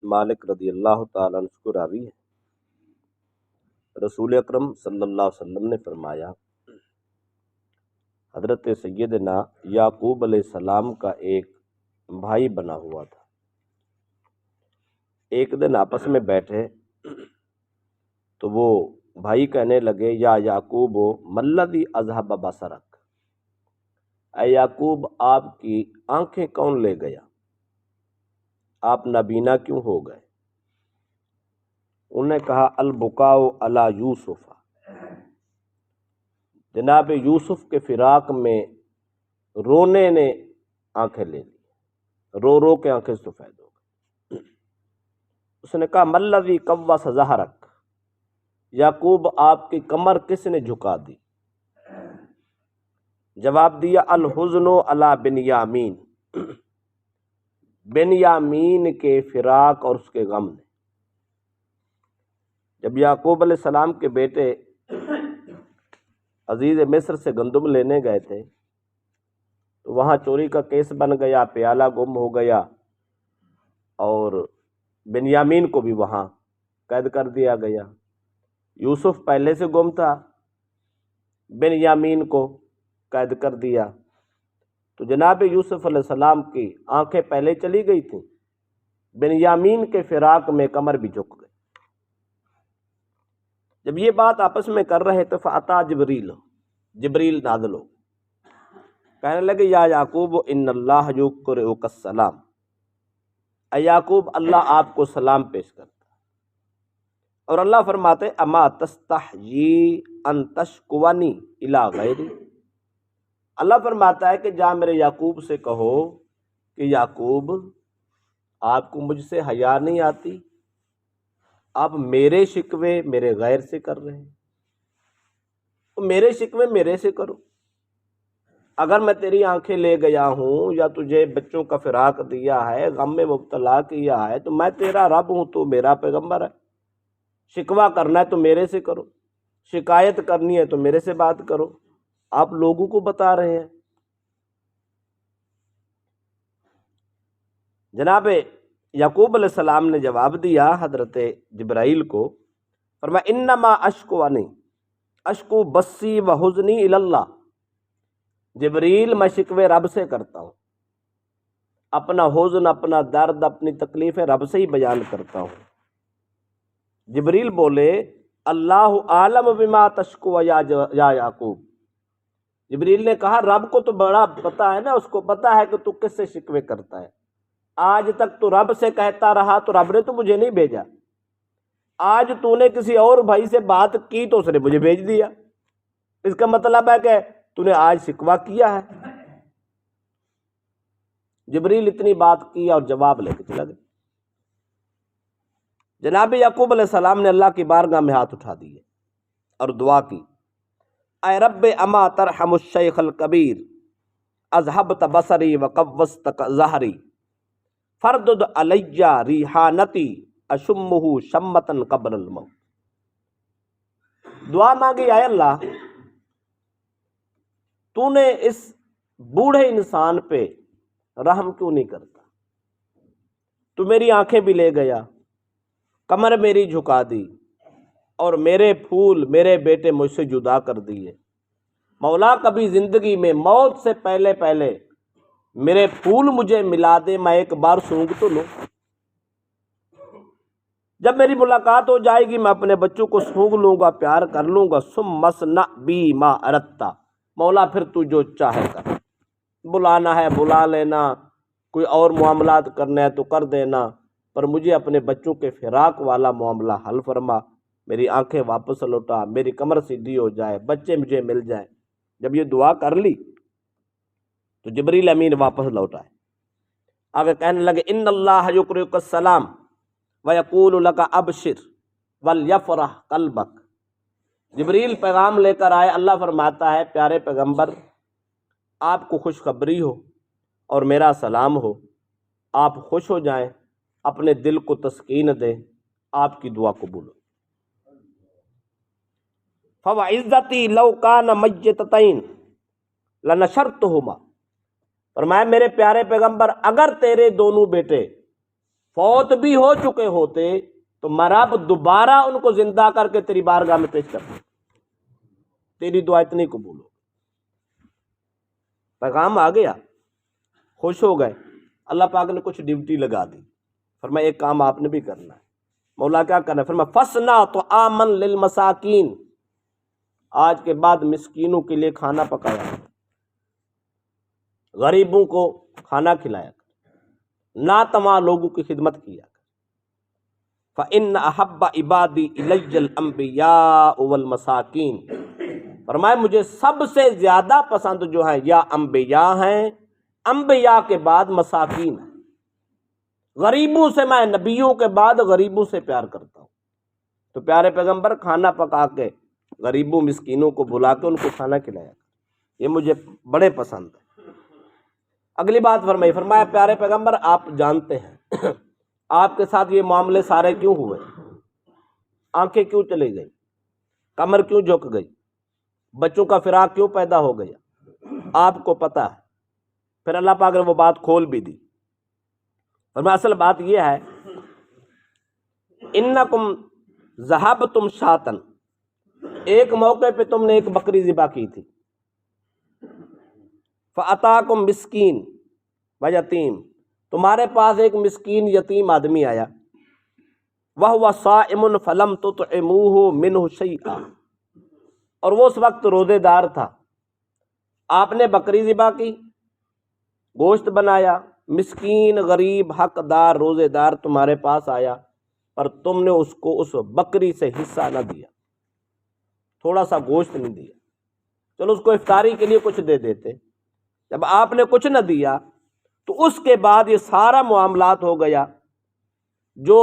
مالک رضی اللہ تعالیٰ عنہ کو راوی ہے، رسول اکرم صلی اللہ علیہ وسلم نے فرمایا، حضرت سیدنا یعقوب علیہ السلام کا ایک بھائی بنا ہوا تھا۔ ایک دن آپس میں بیٹھے تو وہ بھائی کہنے لگے، یا یعقوب ملذی اذہب بصرک، اے یعقوب آپ کی آنکھیں کون لے گیا، آپ نابینا کیوں ہو گئے؟ انہوں نے کہا البکاء علی یوسف، جناب یوسف کے فراق میں رونے نے آنکھیں لے لی، رو رو کے آنکھیں سفید ہو گئی۔ اس نے کہا ملذی قوس ظہرک، یعقوب آپ کی کمر کس نے جھکا دی؟ جواب دیا الحزن علی بنیامین، بنیامین کے فراق اور اس کے غم نے۔ جب یعقوب علیہ السلام کے بیٹے عزیز مصر سے گندم لینے گئے تھے تو وہاں چوری کا کیس بن گیا، پیالہ گم ہو گیا اور بنیامین کو بھی وہاں قید کر دیا گیا۔ یوسف پہلے سے گم تھا، بنیامین کو قید کر دیا، تو جناب یوسف علیہ السلام کی آنکھیں پہلے چلی گئی تھیں، بنیامین کے فراق میں کمر بھی جھک گئی۔ جب یہ بات آپس میں کر رہے تو فاتا جبریل نازل ہو، کہنے لگے یا یعقوب ان اللہ یقرئک السلام، اے یعقوب اللہ آپ کو سلام پیش کرتا ہے، اور اللہ فرماتے اما تستحیی ان تشکونی الی غیری، اللہ فرماتا ہے کہ جا میرے یعقوب سے کہو کہ یعقوب آپ کو مجھ سے حیا نہیں آتی، آپ میرے شکوے میرے غیر سے کر رہے ہیں، تو میرے شکوے میرے سے کرو۔ اگر میں تیری آنکھیں لے گیا ہوں یا تجھے بچوں کا فراق دیا ہے، غم میں مبتلا کیا ہے، تو میں تیرا رب ہوں، تو میرا پیغمبر ہے، شکوہ کرنا ہے تو میرے سے کرو، شکایت کرنی ہے تو میرے سے بات کرو، آپ لوگوں کو بتا رہے ہیں۔ جناب یعقوب علیہ السلام نے جواب دیا حضرت جبرائیل کو، فرمایا انما اشکو بسی و حزنی الی اللہ، جبریل میں شکوے رب سے کرتا ہوں، اپنا حزن اپنا درد اپنی تکلیفیں رب سے ہی بیان کرتا ہوں۔ جبریل بولے اللہ عالم بما تشکو یا یعقوب، جبریل نے کہا رب کو تو بڑا پتا ہے نا، اس کو پتا ہے کہ تو کس سے شکوے کرتا ہے، آج تک تو رب سے کہتا رہا تو رب نے تو مجھے نہیں بھیجا، آج تو نے کسی اور بھائی سے بات کی تو اس نے مجھے بھیج دیا، اس کا مطلب ہے کہ تو نے آج شکوہ کیا ہے۔ جبریل اتنی بات کی اور جواب لے کے چلا گیا۔ جناب یعقوب علیہ السلام نے اللہ کی بارگاہ میں ہاتھ اٹھا دیے اور دعا کی، اے رب اما ترحم الشیخ الکبیر اذہبت بصری وقوست ظہری فردد علی ریحانتی اشمہ شمتن قبل الموت۔ دعا مانگی، اے اللہ تو نے اس بوڑھے انسان پہ رحم کیوں نہیں کرتا، تو میری آنکھیں بھی لے گیا، کمر میری جھکا دی، اور میرے پھول میرے بیٹے مجھ سے جدا کر دیے، مولا کبھی زندگی میں موت سے پہلے پہلے میرے پھول مجھے ملا دے، میں ایک بار سونگ تو لوں، جب میری ملاقات ہو جائے گی میں اپنے بچوں کو سونگ لوں گا، پیار کر لوں گا، ثم مصنع بی ما اردتا، مولا پھر تو جو چاہے کر، بلانا ہے بلا لینا، کوئی اور معاملات کرنا ہے تو کر دینا، پر مجھے اپنے بچوں کے فراق والا معاملہ حل فرما، میری آنکھیں واپس لوٹا، میری کمر سیدھی ہو جائے، بچے مجھے مل جائیں۔ جب یہ دعا کر لی تو جبریل امین واپس لوٹائے، آگے کہنے لگے ان اللہ یقرئک السلام ویقول لک ابشر ولیفرح قلبک، جبریل پیغام لے کر آئے، اللہ فرماتا ہے پیارے پیغمبر آپ کو خوشخبری ہو اور میرا سلام ہو، آپ خوش ہو جائیں، اپنے دل کو تسکین دیں، آپ کی دعا قبول ہو۔ فوعزتی لو کان میتتین لنشرتہما، فرمایا میرے پیارے پیغمبر اگر تیرے دونوں بیٹے فوت بھی ہو چکے ہوتے تو میں رب دوبارہ ان کو زندہ کر کے تیری بارگاہ میں پیش کر دوں، تیری دعا اتنی قبول ہو۔ پیغام آ گیا، خوش ہو گئے۔ اللہ پاک نے کچھ ڈیوٹی لگا دی، فرمایا ایک کام آپ نے بھی کرنا ہے۔ مولا کیا کرنا ہے؟ فرمایا فصنا تو آمن للمساکین، آج کے بعد مسکینوں کے لیے کھانا پکایا، غریبوں کو کھانا کھلایا، ناتواں لوگوں کی خدمت کیا۔ فَإِنَّ أَحَبَّ عِبَادِي إِلَيَّ الْأَنبِيَاءُ وَالْمَسَاکِينَ، فرمایا مجھے سب سے زیادہ پسند جو ہیں یا انبیاء ہیں، انبیاء کے بعد مساکین ہیں، غریبوں سے میں نبیوں کے بعد غریبوں سے پیار کرتا ہوں۔ تو پیارے پیغمبر کھانا پکا کے غریبوں مسکینوں کو بلا کے ان کو کھانا کھلایا، یہ مجھے بڑے پسند ہے۔ اگلی بات فرمایا پیارے پیغمبر آپ جانتے ہیں آپ کے ساتھ یہ معاملے سارے کیوں ہوئے، آنکھیں کیوں چلی گئی، کمر کیوں جھک گئی، بچوں کا فراق کیوں پیدا ہو گیا، آپ کو پتہ ہے۔ پھر اللہ پاک نے وہ بات کھول بھی دی، فرمایا اصل بات یہ ہے انکم ذہبتم شاتن، ایک موقع پہ تم نے ایک بکری ذبح کی تھی، فَأَتَاكُمْ مسکین و یتیم، تمہارے پاس ایک مسکین یتیم آدمی آیا، وَهُوَ صَائِمٌ فَلَمْ تُطْعِمُوهُ مِنْهُ شَيْئًا، اور وہ اس وقت روزے دار تھا، آپ نے بکری ذبح کی، گوشت بنایا، مسکین غریب حقدار روزے دار تمہارے پاس آیا، پر تم نے اس کو اس بکری سے حصہ نہ دیا، تھوڑا سا گوشت نہیں دیا، چلو اس کو افطاری کے لیے کچھ دے دیتے۔ جب آپ نے کچھ نہ دیا تو اس کے بعد یہ سارا معاملات ہو گیا جو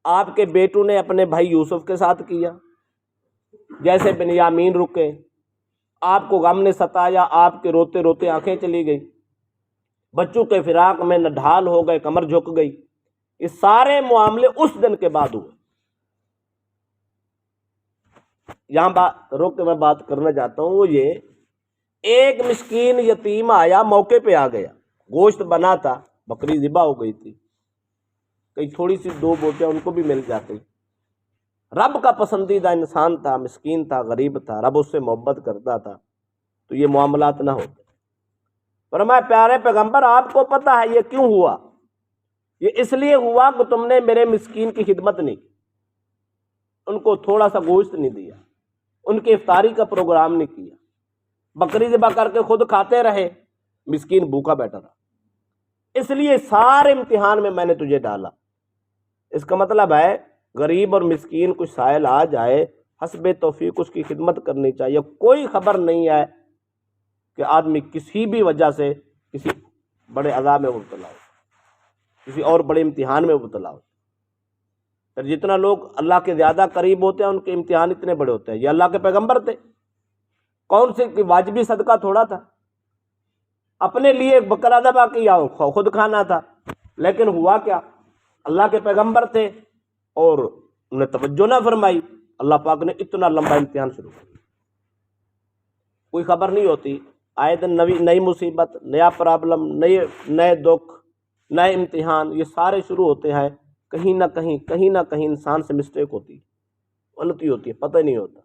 آپ کے بیٹوں نے اپنے بھائی یوسف کے ساتھ کیا، جیسے بنیامین رکے، آپ کو غم نے ستایا، آپ کے روتے روتے آنکھیں چلی گئی، بچوں کے فراق میں نڈھال ہو گئے، کمر جھک گئی، یہ سارے معاملے اس دن کے بعد ہوئے۔ یہاں روک کے میں بات کرنا چاہتا ہوں، وہ یہ ایک مسکین یتیم آیا، موقع پہ آ گیا، گوشت بنا تھا، بکری ذبح ہو گئی تھی، کئی تھوڑی سی دو بوٹیاں ان کو بھی مل جاتی، رب کا پسندیدہ انسان تھا، مسکین تھا، غریب تھا، رب اس سے محبت کرتا تھا، تو یہ معاملات نہ ہوتے۔ فرمایا پیارے پیغمبر آپ کو پتہ ہے یہ کیوں ہوا؟ یہ اس لیے ہوا کہ تم نے میرے مسکین کی خدمت نہیں کی، ان کو تھوڑا سا گوشت نہیں دیا، ان کی افطاری کا پروگرام نہیں کیا، بکری ذبح کر کے خود کھاتے رہے، مسکین بھوکا بیٹھا رہا، اس لیے سارے امتحان میں نے تجھے ڈالا۔ اس کا مطلب ہے غریب اور مسکین کچھ سائل آ جائے، حسب توفیق اس کی خدمت کرنی چاہیے۔ کوئی خبر نہیں ہے کہ آدمی کسی بھی وجہ سے کسی بڑے عذاب میں مبتلا ہو، کسی اور بڑے امتحان میں مبتلا ہو۔ پھر جتنا لوگ اللہ کے زیادہ قریب ہوتے ہیں ان کے امتحان اتنے بڑے ہوتے ہیں۔ یہ اللہ کے پیغمبر تھے، کون سے واجبی صدقہ تھوڑا تھا، اپنے لیے بکرا ذبح کیا، خود کھانا تھا، لیکن ہوا کیا، اللہ کے پیغمبر تھے اور انہیں توجہ نہ فرمائی، اللہ پاک نے اتنا لمبا امتحان شروع کیا۔ کوئی خبر نہیں ہوتی، آئے دن نئی مصیبت، نیا پرابلم، نئے دکھ، نئے امتحان، یہ سارے شروع ہوتے ہیں، کہیں نہ کہیں انسان سے مسٹیک ہوتی ہے، غلطی ہوتی ہے، پتہ نہیں ہوتا،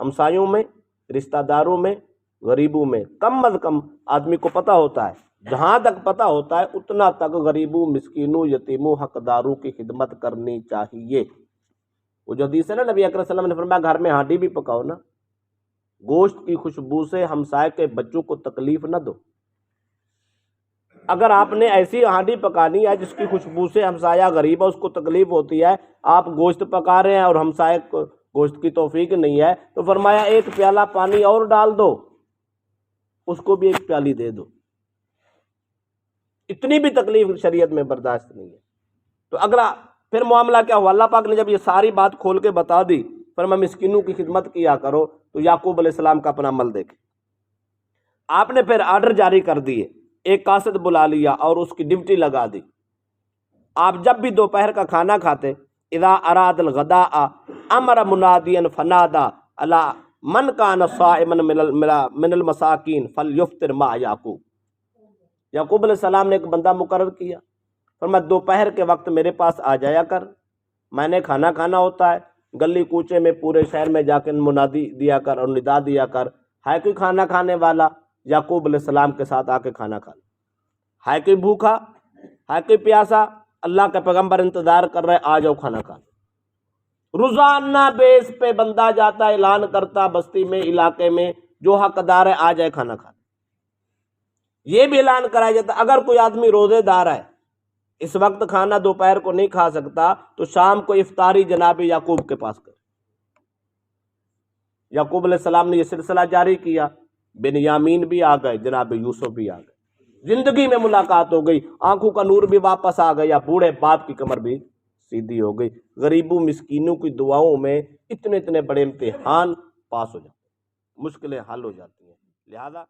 ہمسایوں میں، رشتہ داروں میں، غریبوں میں، کم از کم آدمی کو پتہ ہوتا ہے، جہاں تک پتہ ہوتا ہے اتنا تک غریبوں، مسکینوں، یتیموں، حقداروں کی خدمت کرنی چاہیے۔ وہ جو حدیث ہے نا، نبی اکرم صلی اللہ علیہ وسلم نے فرمایا گھر میں ہانڈی بھی پکاؤ نا، گوشت کی خوشبو سے ہمسائے کے بچوں کو تکلیف نہ دو۔ اگر آپ نے ایسی ہانڈی پکانی ہے جس کی خوشبو سے ہمسایہ غریب ہے اس کو تکلیف ہوتی ہے، آپ گوشت پکا رہے ہیں اور ہمسائے کو گوشت کی توفیق نہیں ہے، تو فرمایا ایک پیالہ پانی اور ڈال دو، اس کو بھی ایک پیالی دے دو۔ اتنی بھی تکلیف شریعت میں برداشت نہیں ہے۔ تو اگلا پھر معاملہ کیا ہوا؟ اللہ پاک نے جب یہ ساری بات کھول کے بتا دی، فرمایا مسکینوں کی خدمت کیا کرو، تو یعقوب علیہ السلام کا اپنا عمل دیکھیں۔ آپ نے پھر آرڈر جاری کر دیے، ایک قاصد بلا لیا اور اس کی ڈیوٹی لگا دی۔ آپ جب بھی دوپہر کا کھانا کھاتے، اذا اراد الغداء امر منادیا فنادا الا من کان صائما من المساکین فلیفطر مع یعقوب۔ یعقوب علیہ السلام نے ایک بندہ مقرر کیا، فرمایا دوپہر کے وقت میرے پاس آ جایا کر، میں نے کھانا کھانا ہوتا ہے، گلی کوچے میں پورے شہر میں جا کے منادی دیا کر اور ندا دیا کر، ہے کوئی کھانا کھانے والا؟ یعقوب علیہ السلام کے ساتھ آ کے کھانا کھا لے۔ ہے کوئی بھوکا؟ ہے کوئی پیاسا؟ اللہ کا پیغمبر انتظار کر رہے، آ جاؤ کھانا کھا لو۔ روزانہ بیس پہ بندہ جاتا، اعلان کرتا بستی میں، علاقے میں، جو حقدار ہے آ جائے کھانا کھا لے۔ یہ بھی اعلان کرایا جاتا اگر کوئی آدمی روزے دار ہے، اس وقت کھانا دوپہر کو نہیں کھا سکتا، تو شام کو افطاری جناب یعقوب کے پاس کر۔ یعقوب علیہ السلام نے یہ سلسلہ جاری کیا، بنیامین بھی آ گئے، جناب یوسف بھی آ گئے، زندگی میں ملاقات ہو گئی، آنکھوں کا نور بھی واپس آ گیا، بوڑھے باپ کی کمر بھی سیدھی ہو گئی۔ غریبوں مسکینوں کی دعاؤں میں اتنے اتنے بڑے امتحان پاس ہو جاتے ہیں، مشکلیں حل ہو جاتی ہیں۔ لہذا